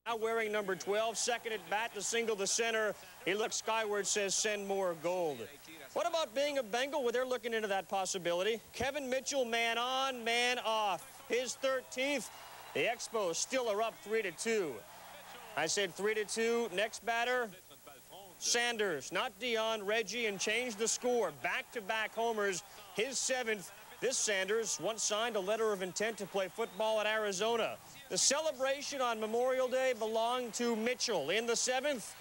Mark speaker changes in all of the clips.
Speaker 1: Now wearing number 12, second at bat to single the center. He looks skyward, says send more gold. What about being a Bengal? Well, they're looking into that possibility. Kevin Mitchell, man on, man off. His 13th. The Expos still are up 3-2. I said 3-2. Next batter, Sanders, not Dion, Reggie, and changed the score. Back-to-back homers, his 7th. This Sanders once signed a letter of intent to play football at Arizona. The celebration on Memorial Day belonged to Mitchell in the 7th.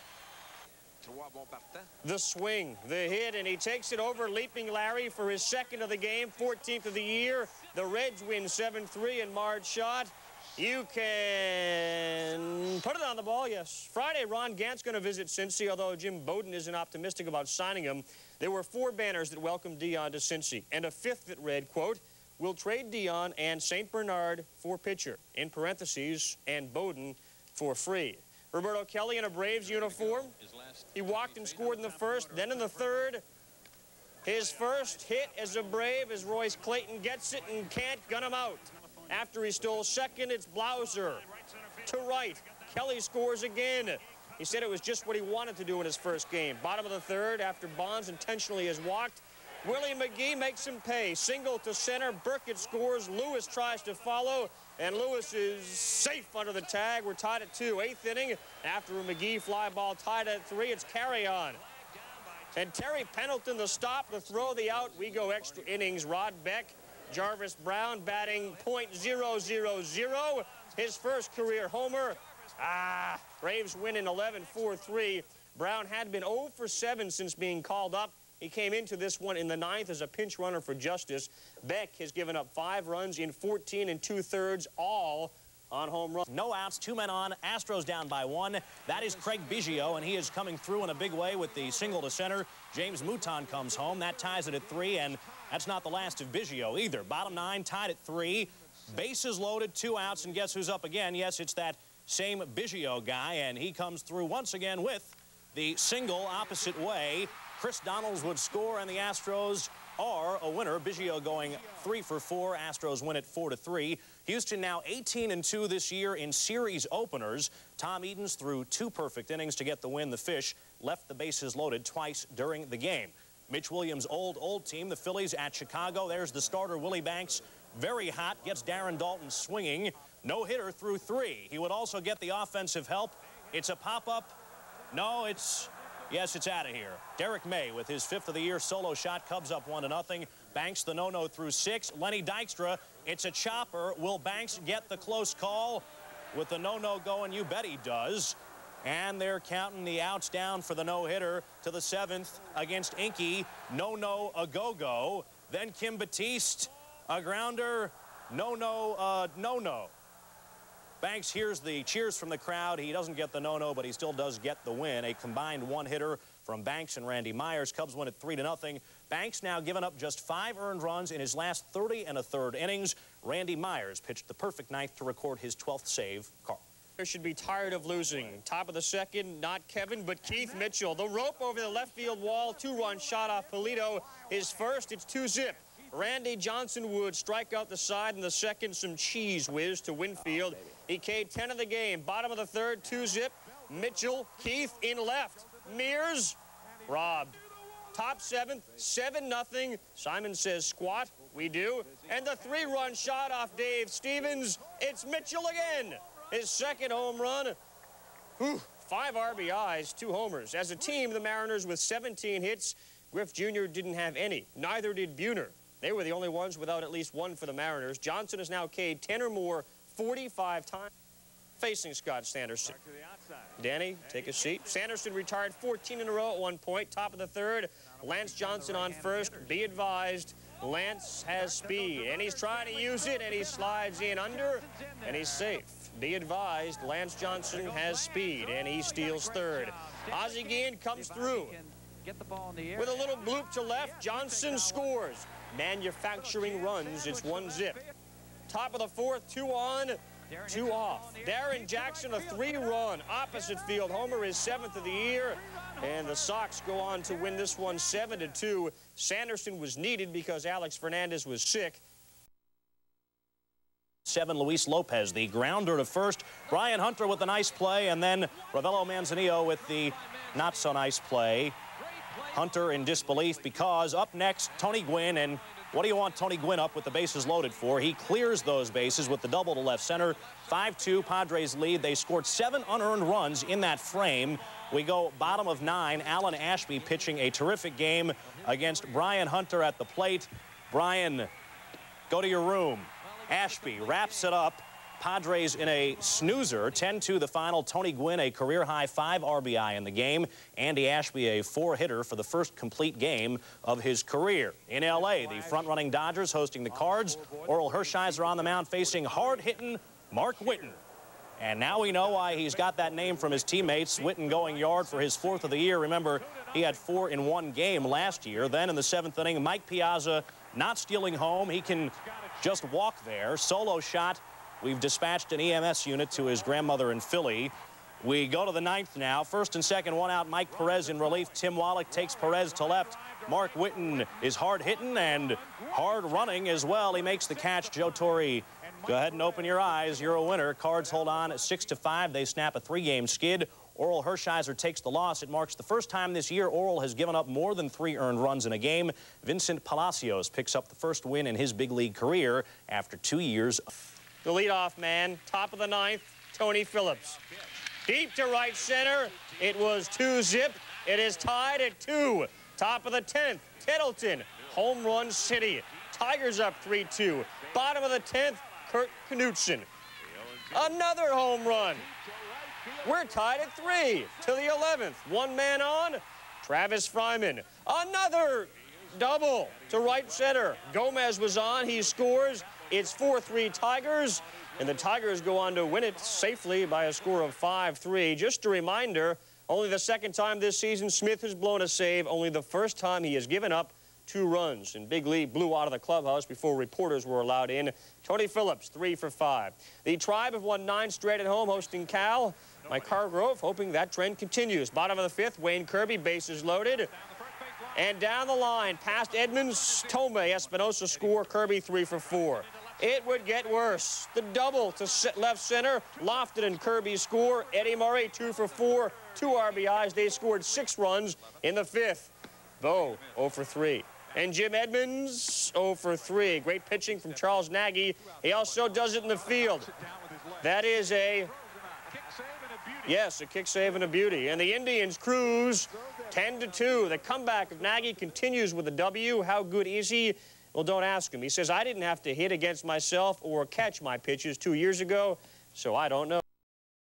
Speaker 1: The swing, the hit, and he takes it over Leaping Larry for his 2nd of the game, 14th of the year. The Reds win 7-3 in Marge shot. You can put it on the ball, yes. Friday, Ron Gant's going to visit Cincy, although Jim Bowden isn't optimistic about signing him. There were 4 banners that welcomed Dion to Cincy, and a 5th that read, quote, "We'll trade Dion and St. Bernard for pitcher," in parentheses, and Bowden for free. Roberto Kelly in a Braves uniform. He walked and scored in the 1st, then in the 3rd. His first hit as a Brave as Royce Clayton gets it and can't gun him out. After he stole 2nd, it's Blauser to right. Kelly scores again. He said it was just what he wanted to do in his first game. Bottom of the 3rd, after Bonds intentionally has walked, Willie McGee makes him pay. Single to center. Burkett scores. Lewis tries to follow, and Lewis is safe under the tag. We're tied at 2. 8th inning. After a McGee fly ball tied at 3, it's carry on. And Terry Pendleton the stop, the throw, the out. We go extra innings. Rod Beck, Jarvis Brown batting .000. His first career homer. Braves win in 11, 4-3. Brown had been 0 for 7 since being called up. He came into this one in the 9th as a pinch runner for Justice. Beck has given up 5 runs in 14 2/3, all on home runs.
Speaker 2: No outs, 2 men on. Astros down by 1. That is Craig Biggio, and he is coming through in a big way with the single to center. James Mouton comes home. That ties it at 3, and that's not the last of Biggio either. Bottom 9 tied at 3. Bases loaded, 2 outs, and guess who's up again? Yes, it's that same Biggio guy, and he comes through once again with the single opposite way. Chris Donalds would score, and the Astros are a winner. Biggio going 3 for 4. Astros win it 4-3. Houston now 18-2 this year in series openers. Tom Edens threw 2 perfect innings to get the win. The Fish left the bases loaded twice during the game. Mitch Williams' old team, the Phillies at Chicago. There's the starter, Willie Banks, very hot, gets Darren Dalton swinging. No hitter through 3. He would also get the offensive help. It's a pop-up. No, yes, it's out of here. Derek May with his 5th of the year solo shot. Cubs up 1-0. Banks the no-no through 6. Lenny Dykstra, it's a chopper. Will Banks get the close call? With the no-no going, you bet he does. And they're counting the outs down for the no-hitter to the 7th against Inky. No-no, a go-go. Then Kim Batiste, a grounder. No-no, no-no. Banks hears the cheers from the crowd. He doesn't get the no-no, but he still does get the win. A combined 1-hitter from Banks and Randy Myers. Cubs win at 3-0. Banks now given up just 5 earned runs in his last 30 1/3 innings. Randy Myers pitched the perfect 9th to record his 12th save. Carl.
Speaker 1: Should be tired of losing. Top of the 2nd, not Kevin, but Keith Mitchell. The rope over the left field wall. 2-run shot off Polito. His first, it's 2-zip. Randy Johnson would strike out the side in the 2nd. Some cheese whiz to Winfield. He K'd 10 of the game. Bottom of the 3rd, 2-zip. Mitchell, Keith in left. Mears, robbed. Top 7th, 7-0. Simon says squat. We do. And the 3-run shot off Dave Stevens. It's Mitchell again. His 2nd home run. 5 RBIs, 2 homers. As a team, the Mariners with 17 hits. Griff Jr. didn't have any. Neither did Buhner. They were the only ones without at least 1 for the Mariners. Johnson has now K'd 10 or more 45 times. Facing Scott Sanderson. Danny, take a seat. Sanderson retired 14 in a row at one point. Top of the 3rd. Lance Johnson on first. Be advised, Lance has speed. And he's trying to use it, and he slides in under, and he's safe. Be advised, Lance Johnson has speed, and he steals 3rd. Ozzie Guillen comes through. With a little bloop to left, Johnson scores. Manufacturing runs, it's 1-zip. Top of the 4th, 2 on, 2 off. Darren Jackson, a 3-run opposite field homer, his 7th of the year. And the Sox go on to win this one 7-2. Sanderson was needed because Alex Fernandez was sick.
Speaker 2: 7, Luis Lopez, the grounder to first. Brian Hunter with a nice play, and then Ravello Manzanillo with the not-so-nice play. Hunter in disbelief because up next, Tony Gwynn, and what do you want Tony Gwynn up with the bases loaded for? He clears those bases with the double to left center. 5-2, Padres lead. They scored 7 unearned runs in that frame. We go bottom of 9. Alan Ashby pitching a terrific game against Brian Hunter at the plate. Brian, go to your room. Ashby wraps it up. Padres in a snoozer. 10-2 the final. Tony Gwynn, a career-high 5 RBI in the game. Andy Ashby, a 4-hitter for the first complete game of his career. In L.A., the front-running Dodgers hosting the Cards. Oral Hershiser on the mound facing hard-hitting Mark Whitten. And now we know why he's got that name from his teammates. Whitten going yard for his 4th of the year. Remember, he had 4 in 1 game last year. Then in the 7th inning, Mike Piazza not stealing home. He can just walk there. Solo shot. We've dispatched an EMS unit to his grandmother in Philly. We go to the 9th now. 1st and 2nd, 1 out. Mike Perez in relief. Tim Wallach takes Perez to left. Mark Whitten is hard hitting and hard running as well. He makes the catch. Joe Torre, go ahead and open your eyes. You're a winner. Cards hold on 6-5. They snap a 3-game skid. Oral Hershiser takes the loss. It marks the first time this year Oral has given up more than 3 earned runs in a game. Vincent Palacios picks up the first win in his big league career after 2 years.
Speaker 1: The leadoff man, top of the 9th, Tony Phillips. Deep to right center. It was 2-zip. It is tied at 2. Top of the 10th, Kettleton, home run city. Tigers up 3-2. Bottom of the 10th, Kurt Knutson. Another home run. We're tied at 3 to the 11th. 1 man on, Travis Fryman. Another double to right center. Gomez was on, he scores. It's 4-3 Tigers, and the Tigers go on to win it safely by a score of 5-3. Just a reminder, only the 2nd time this season Smith has blown a save, only the 1st time he has given up 2 runs. And Big Lee blew out of the clubhouse before reporters were allowed in. Tony Phillips, 3 for 5. The Tribe have won 9 straight at home, hosting Cal. Mike Hargrove hoping that trend continues. Bottom of the 5th, Wayne Kirby, bases loaded. And down the line, past Edmonds, Tome Espinosa score, Kirby 3 for 4. It would get worse. The double to left center, Lofton and Kirby score. Eddie Murray 2 for 4, 2 RBIs. They scored 6 runs in the 5th. Bo 0 for 3. And Jim Edmonds 0 for 3. Great pitching from Charles Nagy. He also does it in the field. That is a kick save and a beauty. And the Indians cruise 10-2. The comeback of Nagy continues with a W. How good is he? Well, don't ask him. He says, I didn't have to hit against myself or catch my pitches 2 years ago, so I don't know.